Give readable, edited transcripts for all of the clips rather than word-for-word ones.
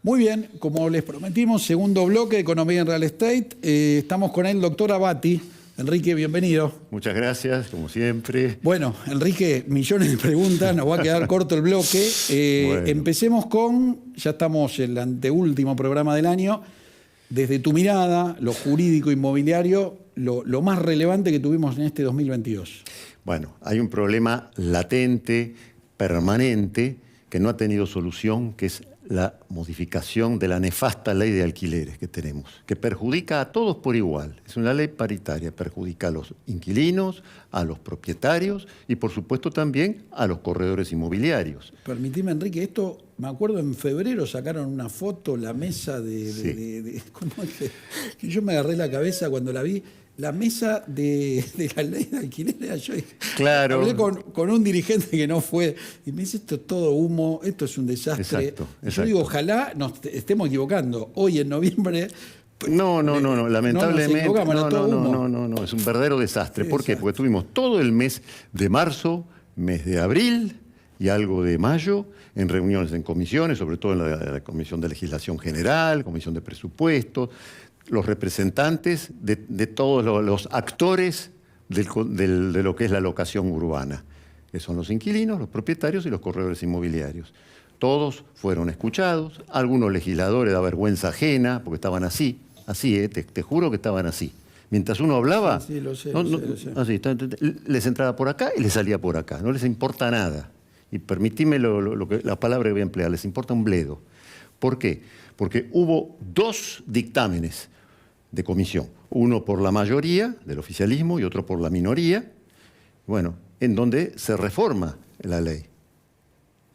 Muy bien, como les prometimos, segundo bloque de Economía en Real Estate. Estamos con el doctor Abati. Enrique, bienvenido. Muchas gracias, como siempre. Bueno, Enrique, millones de preguntas, nos va a quedar corto el bloque. Bueno. Empecemos con, ya estamos en el anteúltimo programa del año, desde tu mirada, lo jurídico inmobiliario, lo más relevante que tuvimos en este 2022. Bueno, hay un problema latente, permanente, que no ha tenido solución, que es la modificación de la nefasta ley de alquileres que tenemos, que perjudica a todos por igual. Es una ley paritaria, perjudica a los inquilinos, a los propietarios y, por supuesto, también a los corredores inmobiliarios. Permitime, Enrique, esto, me acuerdo en febrero sacaron una foto, la mesa ¿cómo es que yo me agarré la cabeza cuando la vi? La mesa de la ley de alquileres. Yo claro. Hablé con un dirigente que no fue y me dice, esto es todo humo, esto es un desastre. Exacto. Yo digo, ojalá nos estemos equivocando. Hoy en noviembre... No, lamentablemente, no, es un verdadero desastre. ¿Por qué? Porque tuvimos todo el mes de marzo, mes de abril y algo de mayo en reuniones en comisiones, sobre todo en la Comisión de Legislación General, Comisión de Presupuestos, los representantes de todos los actores de lo que es la locación urbana, que son los inquilinos, los propietarios y los corredores inmobiliarios. Todos fueron escuchados, algunos legisladores da vergüenza ajena, porque estaban así, te juro que estaban así. Mientras uno hablaba, sí, lo sé. Así, les entraba por acá y les salía por acá, no les importa nada. Y permitime la palabra que voy a emplear, les importa un bledo. ¿Por qué? Porque hubo dos dictámenes de comisión, uno por la mayoría del oficialismo y otro por la minoría, bueno, en donde se reforma la ley.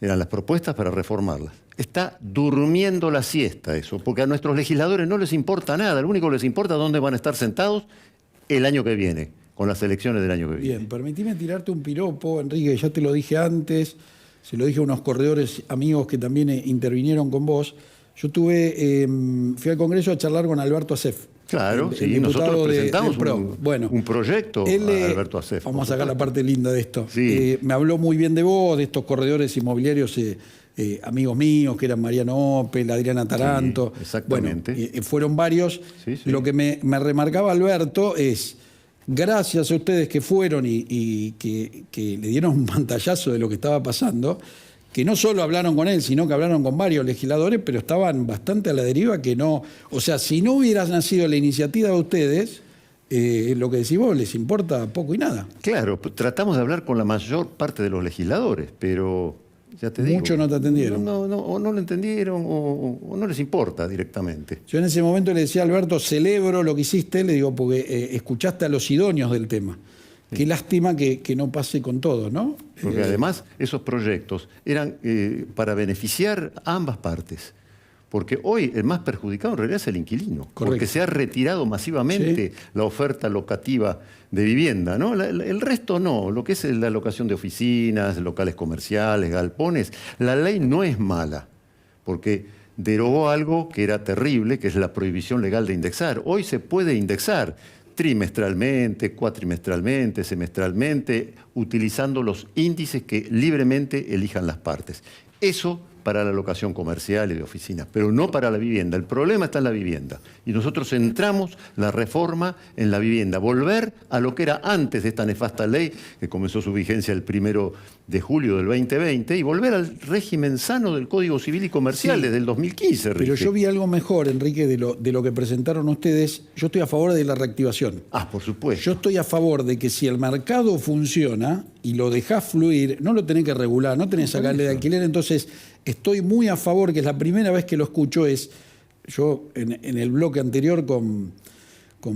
Eran las propuestas para reformarlas. Está durmiendo la siesta eso, porque a nuestros legisladores no les importa nada, lo único que les importa es dónde van a estar sentados el año que viene, con las elecciones del año que viene. Bien, permitime tirarte un piropo, Enrique, ya te lo dije antes, se lo dije a unos corredores amigos que también intervinieron con vos. Yo fui al Congreso a charlar con Alberto Asef. Claro, sí, nosotros presentamos un proyecto a Alberto Asef. Vamos a sacar la parte linda de esto. Sí. Me habló muy bien de vos, de estos corredores inmobiliarios, amigos míos, que eran Mariano Opel, Adriana Taranto. Sí, exactamente. Bueno, fueron varios. Sí. Lo que me remarcaba Alberto es, gracias a ustedes que fueron y que le dieron un pantallazo de lo que estaba pasando, que no solo hablaron con él, sino que hablaron con varios legisladores, pero estaban bastante a la deriva, que no... O sea, si no hubiera nacido la iniciativa de ustedes, lo que decís vos, les importa poco y nada. Claro, tratamos de hablar con la mayor parte de los legisladores, pero ya te digo... Muchos no te atendieron. O no lo entendieron o no les importa directamente. Yo en ese momento le decía a Alberto, celebro lo que hiciste, le digo, porque escuchaste a los idóneos del tema. Qué lástima que no pase con todo, ¿no? Porque además esos proyectos eran para beneficiar a ambas partes. Porque hoy el más perjudicado en realidad es el inquilino. Correcto. Porque se ha retirado masivamente la oferta locativa de vivienda, ¿no? El resto no. Lo que es la locación de oficinas, locales comerciales, galpones, la ley no es mala. Porque derogó algo que era terrible, que es la prohibición legal de indexar. Hoy se puede indexar trimestralmente, cuatrimestralmente, semestralmente, utilizando los índices que libremente elijan las partes. Eso para la locación comercial y de oficinas, pero no para la vivienda. El problema está en la vivienda. Y nosotros centramos la reforma en la vivienda. Volver a lo que era antes de esta nefasta ley, que comenzó su vigencia el 1 de julio del 2020, y volver al régimen sano del Código Civil y Comercial desde el 2015. Enrique. Pero yo vi algo mejor, Enrique, de lo que presentaron ustedes. Yo estoy a favor de la reactivación. Por supuesto. Yo estoy a favor de que si el mercado funciona y lo dejás fluir, no lo tenés que regular, no tenés que sacarle de alquiler. Entonces, estoy muy a favor, que es la primera vez que lo escucho, yo en el bloque anterior con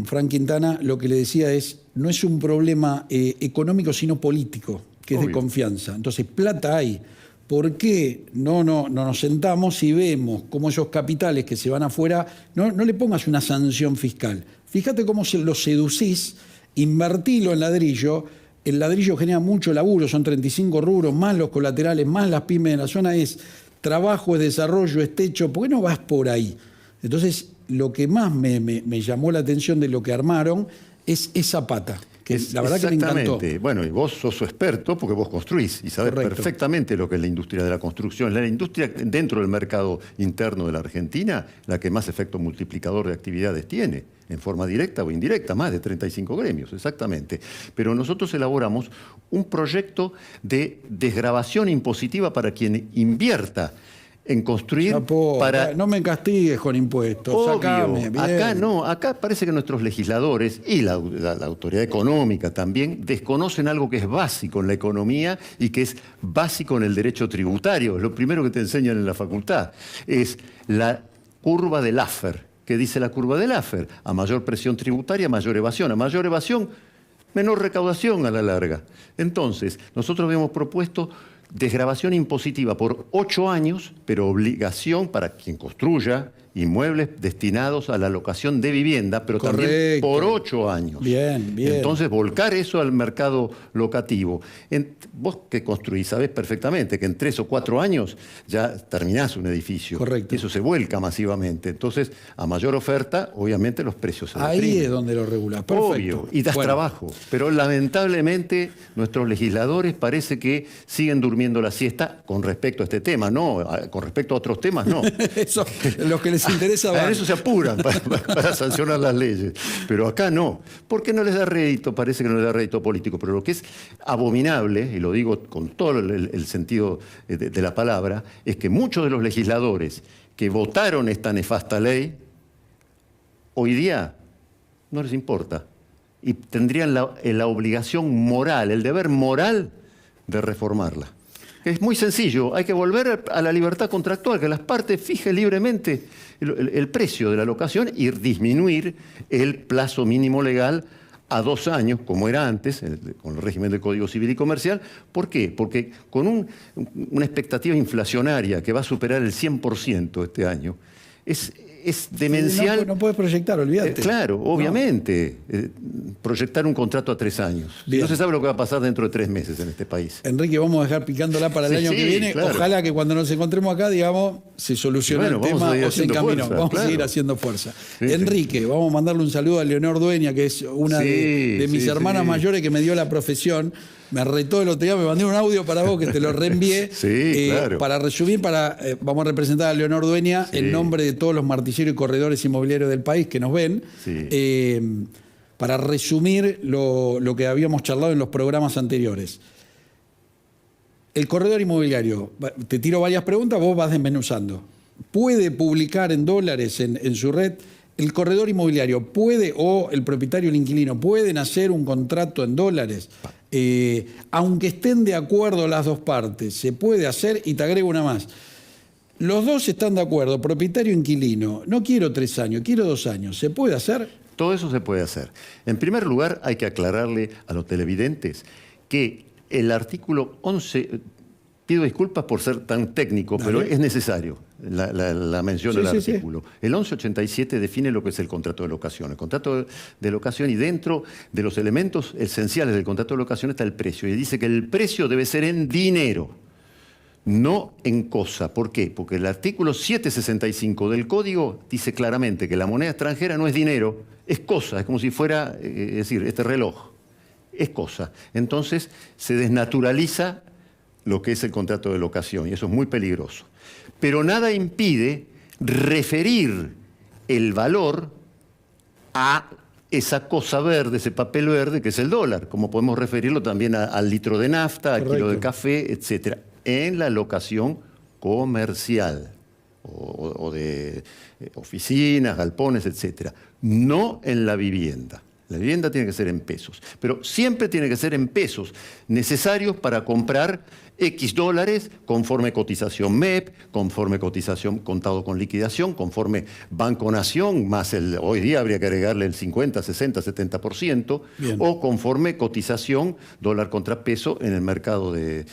Frank Quintana, lo que le decía es, no es un problema económico, sino político, que es de confianza. Entonces, plata hay. ¿Por qué no nos sentamos y vemos cómo esos capitales que se van afuera, no le pongas una sanción fiscal? Fíjate cómo lo seducís, invertilo en ladrillo. El ladrillo genera mucho laburo, son 35 rubros, más los colaterales, más las pymes de la zona, es trabajo, es desarrollo, es techo. ¿Por qué no vas por ahí? Entonces, lo que más me llamó la atención de lo que armaron es esa pata, que la verdad que me encantó. Exactamente. Bueno, y vos sos experto porque vos construís y sabés Correcto. perfectamente lo que es la industria de la construcción. La industria dentro del mercado interno de la Argentina, la que más efecto multiplicador de actividades tiene, en forma directa o indirecta, más de 35 gremios, exactamente. Pero nosotros elaboramos un proyecto de desgravación impositiva para quien invierta en construir Chapó, para... no me castigues con impuestos, Obvio, sacame. Bien. acá no, acá parece que nuestros legisladores y la autoridad económica también desconocen algo que es básico en la economía y que es básico en el derecho tributario. Lo primero que te enseñan en la facultad es la curva de Laffer. ¿Qué dice la curva de Laffer? A mayor presión tributaria, mayor evasión. A mayor evasión, menor recaudación a la larga. Entonces, nosotros habíamos propuesto desgravación impositiva por 8 años, pero obligación para quien construya inmuebles destinados a la locación de vivienda, pero también Correcto. por 8 años. Bien, bien. Entonces, volcar eso al mercado locativo. Vos que construís, sabés perfectamente que en 3 o 4 años ya terminás un edificio. Correcto. Eso se vuelca masivamente. Entonces, a mayor oferta, obviamente los precios se Ahí deprimen. es donde lo regulás. Perfecto. Obvio, y das Bueno, trabajo. Pero lamentablemente nuestros legisladores parece que siguen durmiendo la siesta con respecto a este tema, no, con respecto a otros temas, no. Eso, los que les interesa A van. eso se apuran para sancionar las leyes, pero acá no, porque no les da rédito, parece que no les da rédito político, pero lo que es abominable, y lo digo con todo el sentido de la palabra, es que muchos de los legisladores que votaron esta nefasta ley, hoy día no les importa, y tendrían la obligación moral, el deber moral de reformarla. Es muy sencillo, hay que volver a la libertad contractual, que las partes fijen libremente el precio de la locación y disminuir el plazo mínimo legal a 2 años, como era antes, con el régimen del Código Civil y Comercial. ¿Por qué? Porque con una expectativa inflacionaria que va a superar el 100% este año, es demencial. No puedes proyectar, olvídate. Claro, obviamente. Proyectar un contrato a 3 años. Bien. No se sabe lo que va a pasar dentro de 3 meses en este país. Enrique, vamos a dejar picándola para el Sí, año que viene. claro. Ojalá que cuando nos encontremos acá, digamos, se solucione Bueno, el vamos a tema seguir o se haciendo encaminó. fuerza, Vamos a claro. seguir haciendo fuerza. Sí, Enrique, vamos a mandarle un saludo a Leonor Dueña, que es una de mis hermanas mayores que me dio la profesión. Me retó el otro día, me mandé un audio para vos que te lo reenvié. Sí, claro. Para resumir, vamos a representar a Leonor Dueña en nombre de todos los martilleros y corredores inmobiliarios del país que nos ven. Sí. Para resumir lo que habíamos charlado en los programas anteriores. El corredor inmobiliario, te tiro varias preguntas, vos vas desmenuzando. ¿Puede publicar en dólares en su red? ¿El corredor inmobiliario puede, o el propietario o el inquilino, pueden hacer un contrato en dólares? Aunque estén de acuerdo las dos partes, se puede hacer, y te agrego una más. Los dos están de acuerdo, propietario e inquilino. No quiero 3 años, quiero 2 años. ¿Se puede hacer? Todo eso se puede hacer. En primer lugar, hay que aclararle a los televidentes que el artículo 11, pido disculpas por ser tan técnico, pero es necesario la mención del artículo. El 1187 define lo que es el contrato de locación. El contrato de locación, y dentro de los elementos esenciales del contrato de locación está el precio. Y dice que el precio debe ser en dinero, no en cosa. ¿Por qué? Porque el artículo 765 del Código dice claramente que la moneda extranjera no es dinero, es cosa, es como si fuera, es decir, este reloj, es cosa. Entonces se desnaturaliza lo que es el contrato de locación, y eso es muy peligroso. Pero nada impide referir el valor a esa cosa verde, ese papel verde que es el dólar, como podemos referirlo también al litro de nafta, al kilo de café, etcétera, en la locación comercial o de oficinas, galpones, etcétera, no en la vivienda. La vivienda tiene que ser en pesos, pero siempre tiene que ser en pesos necesarios para comprar X dólares conforme cotización MEP, conforme cotización contado con liquidación, conforme Banco Nación, más hoy día habría que agregarle el 50, 60, 70%, o conforme cotización dólar contra peso en el mercado de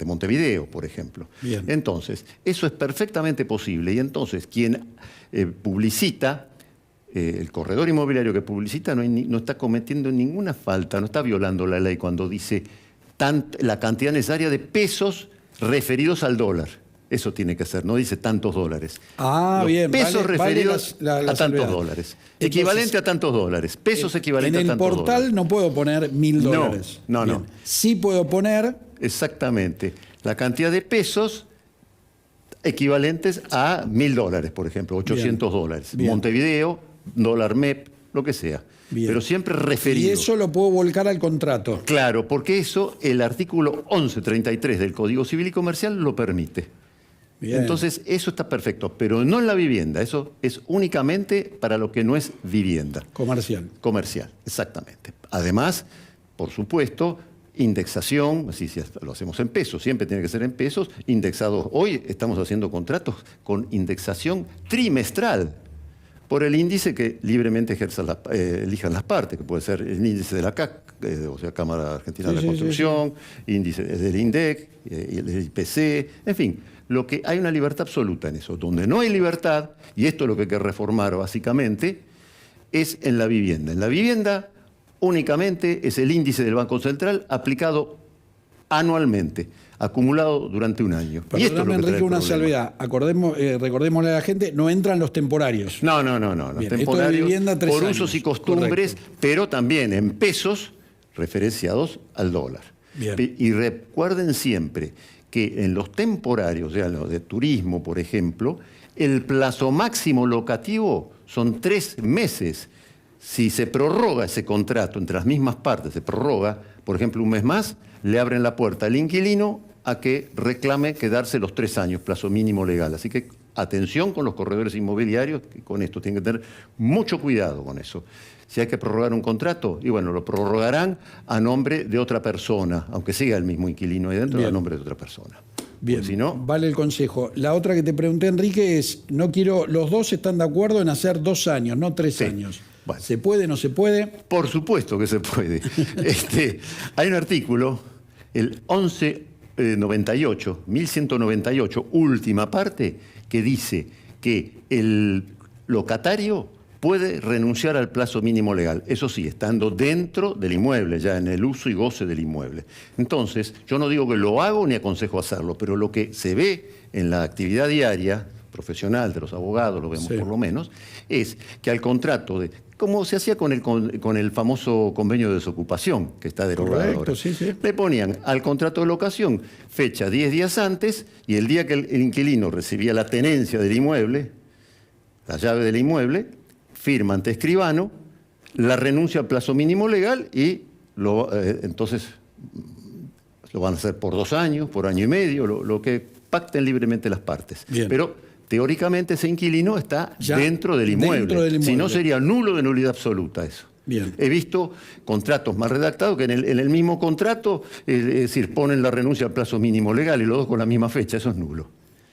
Montevideo, por ejemplo. Bien. Entonces, eso es perfectamente posible, y entonces quien publicita, el corredor inmobiliario que publicita no está cometiendo ninguna falta, no está violando la ley cuando dice la cantidad necesaria de pesos referidos al dólar. Eso tiene que ser, no dice tantos dólares. Ah, Los bien. pesos vale referidos la a tantos salvedad. dólares. Entonces, Equivalente a tantos dólares. Pesos equivalentes a tantos en el portal dólares. no puedo poner $1.000. No. Bien. Sí puedo poner... Exactamente. La cantidad de pesos equivalentes a $1.000, por ejemplo, $800. Bien. Montevideo, dólar MEP, lo que sea. Bien. Pero siempre Y referido. eso lo puedo volcar al contrato. Claro, porque eso el artículo 1133 del Código Civil y Comercial lo permite. Bien. Entonces, eso está perfecto, pero no en la vivienda. Eso es únicamente para lo que no es vivienda. Comercial. Comercial, exactamente. Además, por supuesto, indexación, así si lo hacemos en pesos, siempre tiene que ser en pesos, indexados. Hoy estamos haciendo contratos con indexación trimestral por el índice que libremente elijan las partes, que puede ser el índice de la CAC, o sea, Cámara Argentina de la Construcción, índice del INDEC, del IPC, en fin. Hay una libertad absoluta en eso. Donde no hay libertad, y esto es lo que hay que reformar básicamente, es en la vivienda. En la vivienda únicamente es el índice del Banco Central aplicado anualmente, acumulado durante un año. Perdóname, y esto es lo que trae Enrique, el una problema. salvedad. Recordémosle a la gente, no entran los temporarios. No. Bien, Los esto de temporarios vivienda, 3 por años. usos y costumbres, Correcto. pero también en pesos referenciados al dólar. Bien. Y recuerden siempre que en los temporarios, o sea, los de turismo, por ejemplo, el plazo máximo locativo son 3 meses. Si se prorroga ese contrato entre las mismas partes, se prorroga, por ejemplo, un mes más, le abren la puerta al inquilino a que reclame quedarse los 3 años, plazo mínimo legal. Así que atención con los corredores inmobiliarios, que con esto tienen que tener mucho cuidado con eso. Si hay que prorrogar un contrato, y bueno, lo prorrogarán a nombre de otra persona, aunque siga el mismo inquilino ahí dentro, Bien. a nombre de otra persona. Bien, Porque si no, vale el consejo. La otra que te pregunté, Enrique, es, los dos están de acuerdo en hacer 2 años, no 3 Sí. años. Bueno. ¿Se puede, no se puede? por supuesto que se puede. Hay un artículo, el 1198, última parte, que dice que el locatario puede renunciar al plazo mínimo legal, eso sí, estando dentro del inmueble, ya en el uso y goce del inmueble. Entonces, yo no digo que lo hago ni aconsejo hacerlo, pero lo que se ve en la actividad diaria profesional de los abogados, lo vemos Sí. por lo menos, es que al contrato como se hacía con el famoso convenio de desocupación, que está derogado Correcto, ahora, sí. le ponían al contrato de locación fecha 10 días antes, y el día que el inquilino recibía la tenencia del inmueble, la llave del inmueble, firma ante escribano, la renuncia al plazo mínimo legal y entonces lo van a hacer por 2 años, por año y medio, lo que pacten libremente las partes. Bien. Pero teóricamente ese inquilino está Ya dentro del inmueble. dentro del inmueble. Si no, sería nulo de nulidad absoluta eso. Bien. He visto contratos mal redactados que en el mismo contrato, es decir, ponen la renuncia al plazo mínimo legal y los dos con la misma fecha, eso es nulo.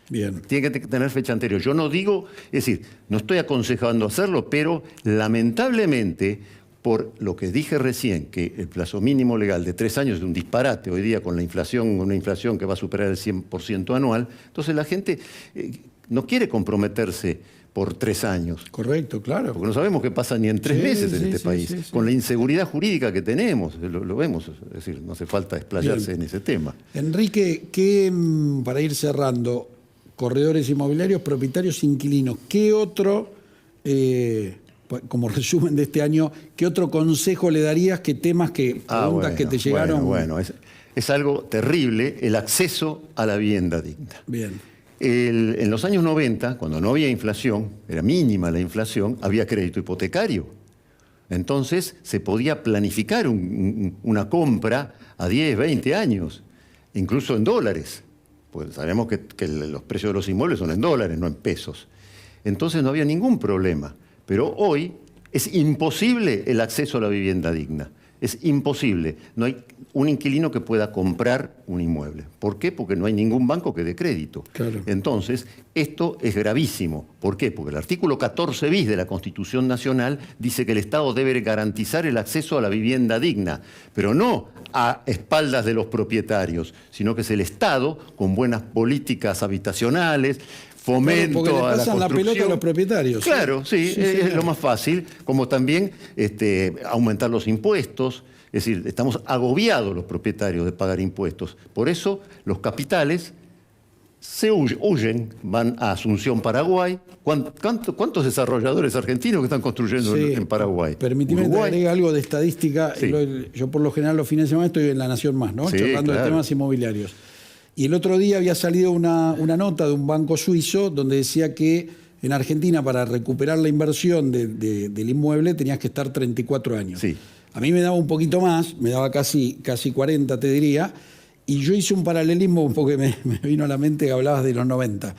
Bien. Tiene que tener fecha anterior. Yo no digo, es decir, no estoy aconsejando hacerlo, pero lamentablemente, por lo que dije recién, que el plazo mínimo legal de 3 años es un disparate hoy día con la inflación, una inflación que va a superar el 100% anual, entonces la gente no quiere comprometerse por 3 años. Correcto, claro. Porque no sabemos qué pasa ni en 3 Sí, meses en sí, este sí, país. sí. Con la inseguridad jurídica que tenemos, lo vemos, es decir, no hace falta explayarse Bien. en ese tema. Enrique, para ir cerrando, corredores inmobiliarios, propietarios, inquilinos, ¿qué otro, como resumen de este año, qué otro consejo le darías? ¿Qué temas, preguntas que te llegaron? Bueno, es algo terrible el acceso a la vivienda digna. Bien. En los años 90, cuando no había inflación, era mínima la inflación, había crédito hipotecario. Entonces se podía planificar una compra a 10, 20 años, incluso en dólares. Pues sabemos que los precios de los inmuebles son en dólares, no en pesos. Entonces no había ningún problema. Pero hoy es imposible el acceso a la vivienda digna. Es imposible. No hay un inquilino que pueda comprar un inmueble. ¿Por qué? Porque no hay ningún banco que dé crédito. Claro. Entonces, esto es gravísimo. ¿Por qué? Porque el artículo 14 bis de la Constitución Nacional dice que el Estado debe garantizar el acceso a la vivienda digna, pero no a espaldas de los propietarios, sino que es el Estado, con buenas políticas habitacionales, fomento Claro, porque le a la pasan la construcción. pelota a los propietarios. Claro, sí, Sí, es señor. lo más fácil, como también aumentar los impuestos. Es decir, estamos agobiados los propietarios de pagar impuestos. Por eso los capitales huyen, van a Asunción, Paraguay. ¿Cuántos desarrolladores argentinos que están construyendo en Paraguay? Permitime que te agregue algo de estadística. Sí. Yo por lo general los fines de semana estoy en La Nación Más, ¿no? Sí, Charlando de temas inmobiliarios. Y el otro día había salido una nota de un banco suizo donde decía que en Argentina para recuperar la inversión del inmueble tenías que estar 34 años. Sí. A mí me daba un poquito más, me daba casi 40, te diría. Y yo hice un paralelismo porque me vino a la mente que hablabas de los 90.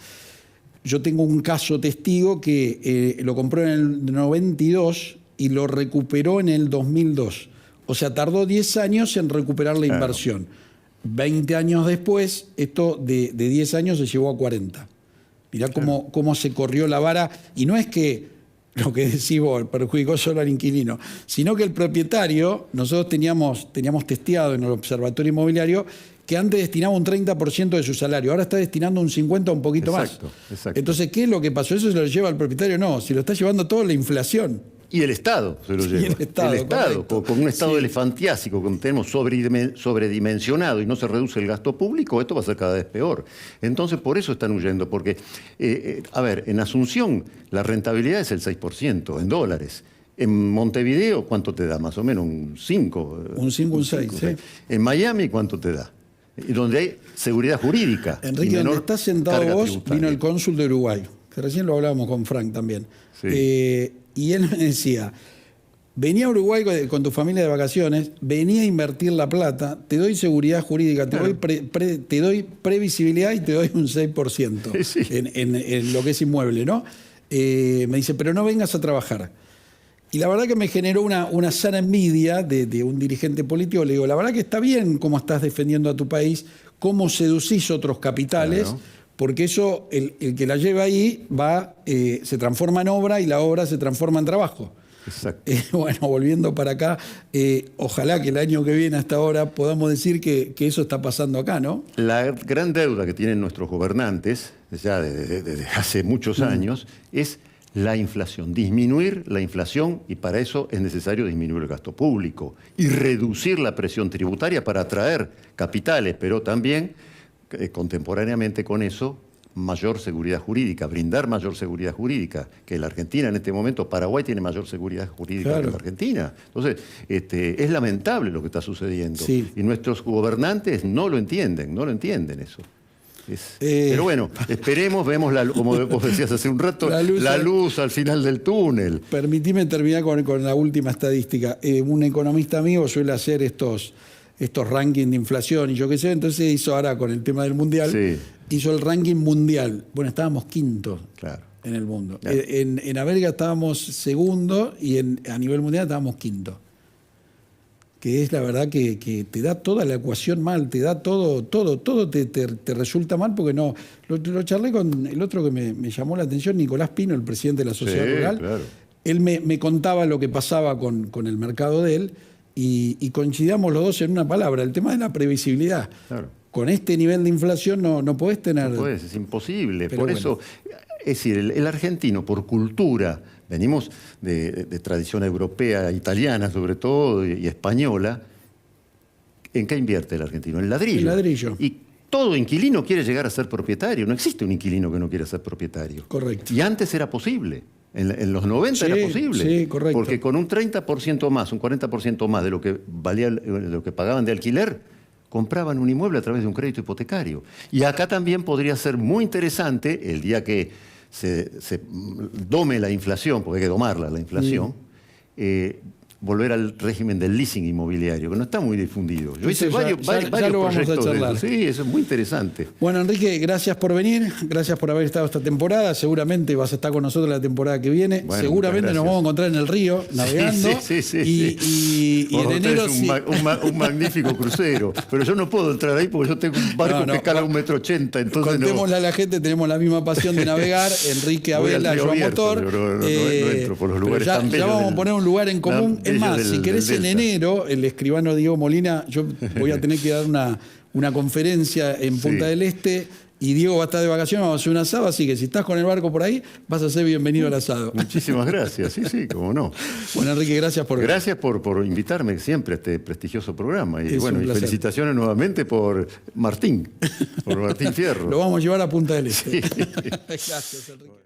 Yo tengo un caso testigo que lo compró en el 92 y lo recuperó en el 2002. O sea, tardó 10 años en recuperar la inversión. 20 años después, esto de 10 años se llevó a 40. Mirá cómo se corrió la vara. Y no es que lo que decís vos perjudicó solo al inquilino, sino que el propietario, nosotros teníamos testeado en el observatorio inmobiliario que antes destinaba un 30% de su salario, ahora está destinando un 50% o un poquito más. Exacto. Entonces, ¿qué es lo que pasó? ¿Eso se lo lleva al propietario? No, se lo está llevando todo la inflación. Y el Estado se lo lleva. Y el Estado con un Estado elefantiásico que tenemos sobredimensionado y no se reduce el gasto público, esto va a ser cada vez peor. Entonces, por eso están huyendo, porque, a ver, en Asunción la rentabilidad es el 6% en dólares. En Montevideo, ¿cuánto te da? Más o menos un 5. Un 5, un 6, sí. En Miami, ¿cuánto te da? Y donde hay seguridad jurídica. Enrique, donde estás sentado vos, vino el cónsul de Uruguay, que recién lo hablábamos con Frank también. Sí. Y él me decía, venía a Uruguay con tu familia de vacaciones, venía a invertir la plata, te doy seguridad jurídica, te doy previsibilidad y te doy un 6% sí. en lo que es inmueble, ¿no? Me dice, pero no vengas a trabajar. Y la verdad que me generó una sana envidia de un dirigente político. Le digo, la verdad que está bien cómo estás defendiendo a tu país, cómo seducís otros capitales, claro, porque eso, el que la lleva ahí, se transforma en obra y la obra se transforma en trabajo. Exacto. Bueno, volviendo para acá, ojalá que el año que viene hasta ahora podamos decir que eso está pasando acá, ¿no? La gran deuda que tienen nuestros gobernantes, ya desde hace muchos años, es la inflación, disminuir la inflación, y para eso es necesario disminuir el gasto público y reducir la presión tributaria para atraer capitales, pero también contemporáneamente con eso mayor seguridad jurídica, brindar mayor seguridad jurídica, que la Argentina en este momento, Paraguay tiene mayor seguridad jurídica que la Argentina. Entonces, es lamentable lo que está sucediendo. Sí. Y nuestros gobernantes no lo entienden eso. Pero bueno, esperemos, vemos, como vos decías hace un rato, la luz al final del túnel. Permitime terminar con la última estadística. Un economista amigo suele hacer estos rankings de inflación y yo qué sé, entonces hizo ahora con el tema del mundial, hizo el ranking mundial. Bueno, estábamos quinto en el mundo. Claro. En América estábamos segundo y a nivel mundial estábamos quinto. Que es la verdad que te da toda la ecuación mal, te da todo te resulta mal, porque no. Lo charlé con el otro que me llamó la atención, Nicolás Pino, el presidente de la Sociedad Rural. Claro. Él me contaba lo que pasaba con el mercado de él y coincidíamos los dos en una palabra, el tema de la previsibilidad. Claro. Con este nivel de inflación no podés tener... No podés, es imposible. Pero por eso, es decir, el argentino, por cultura, venimos de tradición europea, italiana sobre todo, y española. ¿En qué invierte el argentino? En ladrillo. El ladrillo. Y todo inquilino quiere llegar a ser propietario. No existe un inquilino que no quiera ser propietario. Correcto. Y antes era posible. En los 90 era posible. Sí, correcto. Porque con un 30% más, un 40% más de lo que pagaban de alquiler, compraban un inmueble a través de un crédito hipotecario. Y acá también podría ser muy interesante, el día que se dome la inflación, porque hay que domarla la inflación, volver al régimen del leasing inmobiliario, que no está muy difundido. Yo hice varios proyectos de eso. Sí, eso es muy interesante. Bueno, Enrique, gracias por venir, gracias por haber estado esta temporada. Seguramente vas a estar con nosotros la temporada que viene. Bueno, seguramente nos vamos a encontrar en el río, navegando. Sí. Y en enero... un magnífico crucero. Pero yo no puedo entrar ahí porque yo tengo un barco que escala 1,80 m. Contémosle a la gente, tenemos la misma pasión de navegar. Enrique Abela, yo a motor. No entro por los lugares tan bellos. Ya vamos a poner un lugar en común. Es más, si querés en enero, el escribano Diego Molina, yo voy a tener que dar una conferencia en Punta del Este y Diego va a estar de vacaciones, vamos a hacer un asado, así que si estás con el barco por ahí, vas a ser bienvenido al asado. Muchísimas gracias, sí, cómo no. Bueno, Enrique, gracias por... Gracias por invitarme siempre a este prestigioso programa. Y Es bueno, un y placer. felicitaciones nuevamente por Martín Fierro. Lo vamos a llevar a Punta del Este. Gracias, Enrique.